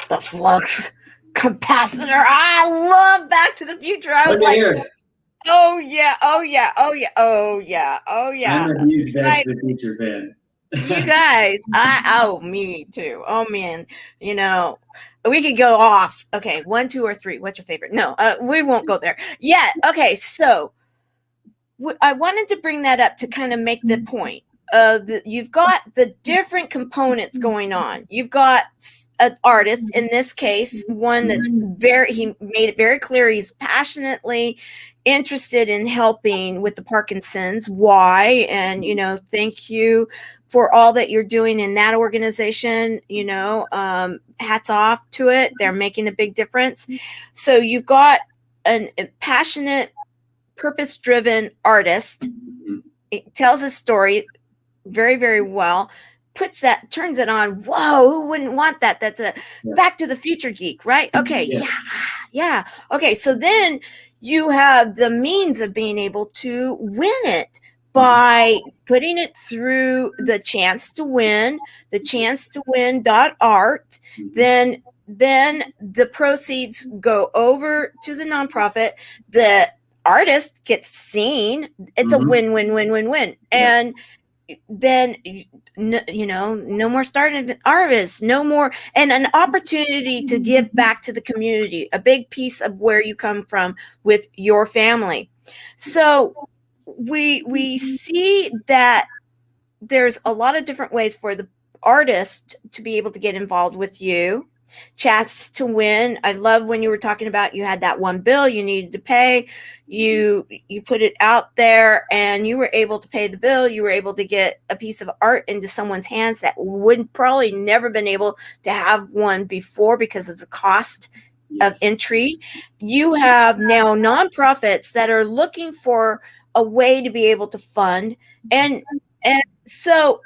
the flux capacitor. I love Back to the Future. I was Look at like, here. oh yeah, oh yeah, oh yeah, oh yeah, oh yeah. I'm a huge You Back guys, to the Future fan. you guys, me too. Oh man, you know, we could go off. Okay, 1, 2, or 3. What's your favorite? No, we won't go there yet. Okay, so I wanted to bring that up to kind of make the point. You've got the different components going on. You've got an artist, in this case, one that's he made it very clear he's passionately interested in helping with the Parkinson's. Why? And, you know, thank you for all that you're doing in that organization. You know, hats off to it. They're making a big difference. So you've got a passionate, purpose-driven artist. It tells a story very, very well, turns it on. Whoa, who wouldn't want that? That's a Back to the Future geek, right? Okay, yeah. Okay, so then you have the means of being able to win it by putting it through the chance to win, art. Then the proceeds go over to the nonprofit. The artist gets seen. It's a win. And then, you know, no more starting artists, no more, and an opportunity to give back to the community, a big piece of where you come from with your family. So we see that there's a lot of different ways for the artist to be able to get involved with you. Chats to win. I love when you were talking about you had that one bill you needed to pay. You put it out there and you were able to pay the bill. You were able to get a piece of art into someone's hands that would probably never been able to have one before because of the cost of entry. You have now nonprofits that are looking for a way to be able to fund. And so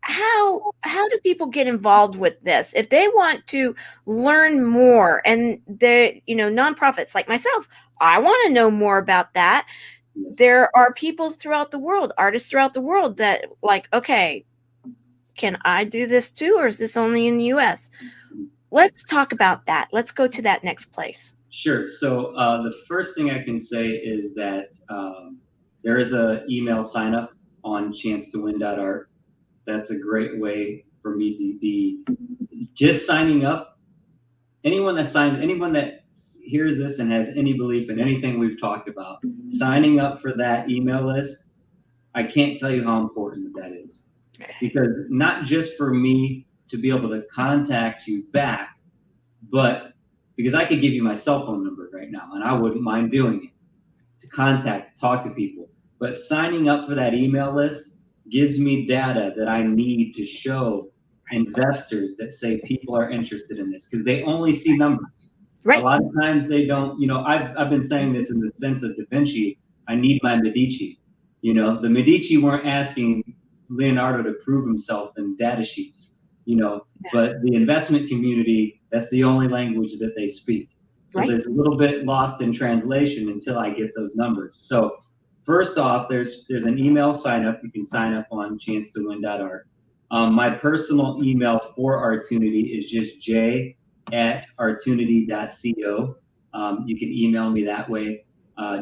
how do people get involved with this if they want to learn more? And they, you know, nonprofits like myself, I want to know more about that. There are people throughout the world, artists throughout the world that like, okay, can I do this too, or is this only in the US? Let's talk about that. Let's go to that next place. Sure. So the first thing I can say is that there is an email sign up on chancetowin.art. That's a great way for me to be just signing up. Anyone that hears this and has any belief in anything we've talked about, signing up for that email list, I can't tell you how important that is. Because not just for me to be able to contact you back, but because I could give you my cell phone number right now and I wouldn't mind doing it, to talk to people. But signing up for that email list gives me data that I need to show investors that say people are interested in this, because they only see numbers. Right. A lot of times they don't, you know, I've been saying this in the sense of Da Vinci, I need my Medici. You know, the Medici weren't asking Leonardo to prove himself in data sheets, you know, but the investment community, that's the only language that they speak. So there's a little bit lost in translation until I get those numbers. So first off, there's an email sign up. You can sign up on chancetowin.art. My personal email for Artunity is just jay@artunity.co. You can email me that way,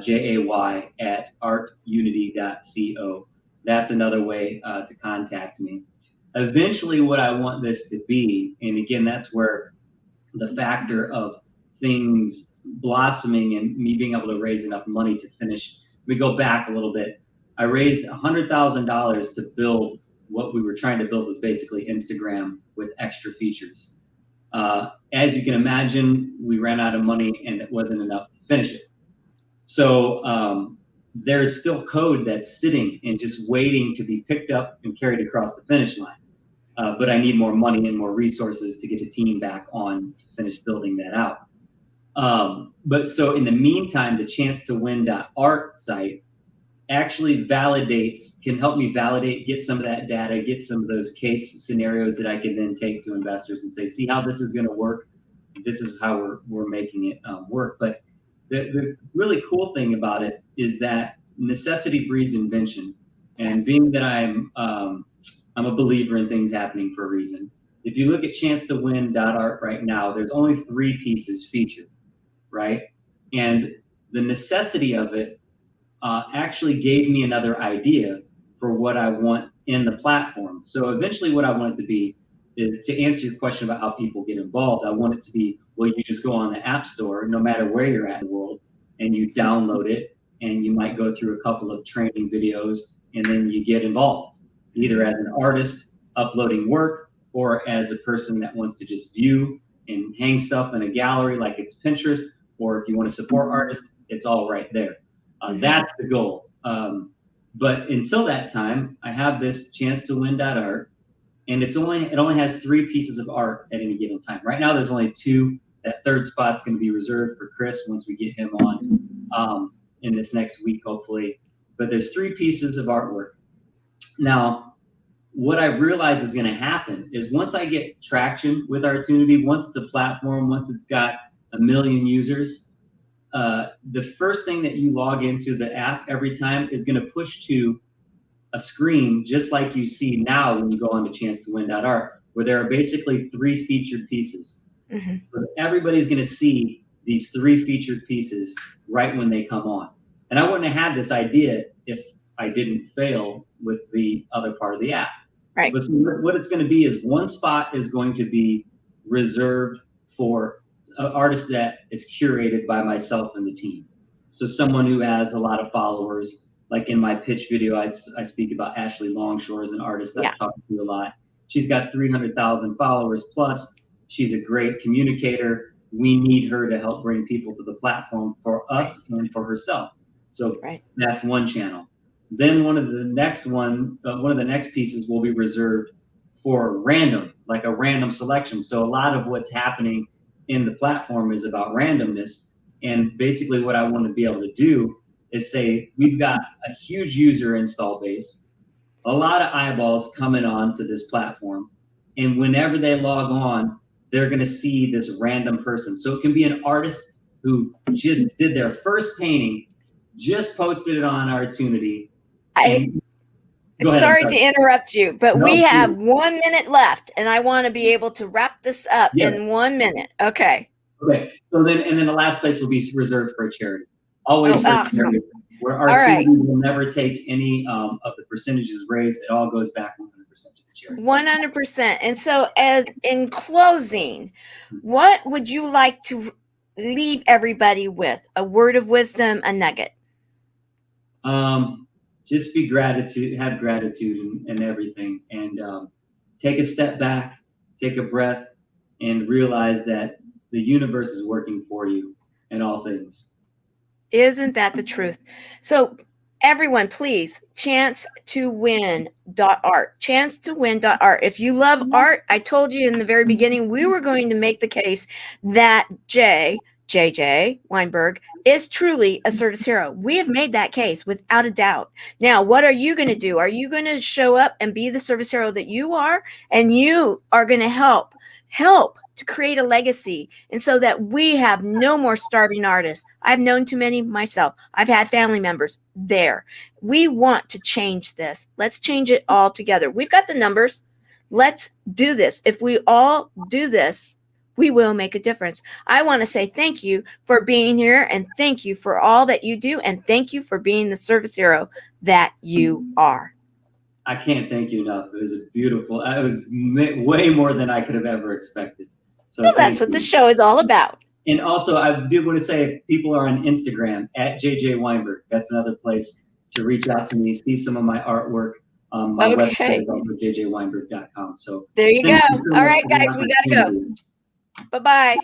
jay@artunity.co. That's another way to contact me. Eventually, what I want this to be, and again, that's where the factor of things blossoming and me being able to raise enough money to finish. We go back a little bit. I raised $100,000 to build what we were trying to build, was basically Instagram with extra features. As you can imagine, we ran out of money and it wasn't enough to finish it. So there's still code that's sitting and just waiting to be picked up and carried across the finish line. But I need more money and more resources to get a team back on to finish building that out. But so in the meantime, the chancetowin.art site actually can help me validate, get some of that data, get some of those case scenarios that I can then take to investors and say, see how this is going to work. This is how we're making it work. But the really cool thing about it is that necessity breeds invention. And being that I'm a believer in things happening for a reason, if you look at chancetowin.art right now, there's only 3 pieces featured, right? And the necessity of it actually gave me another idea for what I want in the platform. So eventually what I want it to be is, to answer your question about how people get involved, I want it to be, well, you just go on the App Store, no matter where you're at in the world, and you download it, and you might go through a couple of training videos, and then you get involved, either as an artist uploading work, or as a person that wants to just view and hang stuff in a gallery like it's Pinterest, or if you want to support artists, it's all right there. That's the goal. But until that time, I have this chancetowin.art, and it only has 3 pieces of art at any given time. Right now, there's only 2. That third spot's going to be reserved for Chris once we get him on in this next week, hopefully. But there's 3 pieces of artwork. Now, what I realize is going to happen is, once I get traction with Artunity, once it's a platform, once it's got 1 million users, the first thing that you log into the app every time is going to push to a screen just like you see now when you go on to chancetowin.art, where there are basically 3 featured pieces. So everybody's going to see these 3 featured pieces right when they come on. And I wouldn't have had this idea if I didn't fail with the other part of the app. Right. But what it's going to be is, one spot is going to be reserved for an artist that is curated by myself and the team. So someone who has a lot of followers, like in my pitch video, I speak about Ashley Longshore as an artist that I talk to a lot. She's got 300,000 followers plus. She's a great communicator. We need her to help bring people to the platform for us and for herself. So that's one channel. Then one of the next pieces will be reserved for random, like a random selection. So a lot of what's happening in the platform is about randomness. And basically what I want to be able to do is say, we've got a huge user install base, a lot of eyeballs coming on to this platform. And whenever they log on, they're going to see this random person. So it can be an artist who just did their first painting, just posted it on Artunity. Sorry to interrupt you, but we have 1 minute left, and I want to be able to wrap this up in 1 minute. Okay. Okay. So then the last place will be reserved for a charity. Always for a charity, where Artunity will never take any of the percentages raised. It all goes back 100% to the charity. 100%. And so, as in closing, what would you like to leave everybody with? A word of wisdom, a nugget? Just have gratitude in everything, and take a step back, take a breath, and realize that the universe is working for you in all things. Isn't that the truth? So everyone, please, chancetowin.art, chancetowin.art. If you love art, I told you in the very beginning, we were going to make the case that Jay Weinberg is truly a service hero. We have made that case without a doubt. Now, what are you going to do? Are you going to show up and be the service hero that you are? And you are going to help to create a legacy, and so that we have no more starving artists. I've known too many myself. I've had family members there. We want to change this. Let's change it all together. We've got the numbers. Let's do this. If we all do this, we will make a difference. I want to say thank you for being here, and thank you for all that you do, and thank you for being the service hero that you are. I can't thank you enough. It was beautiful. It was way more than I could have ever expected. So well, that's what the show is all about. And also, I did want to say, if people are on Instagram, at Jay Weinberg, that's another place to reach out to me, see some of my artwork. My website is also jjweinberg.com. So there you go. All right, guys, we got to go. Bye-bye.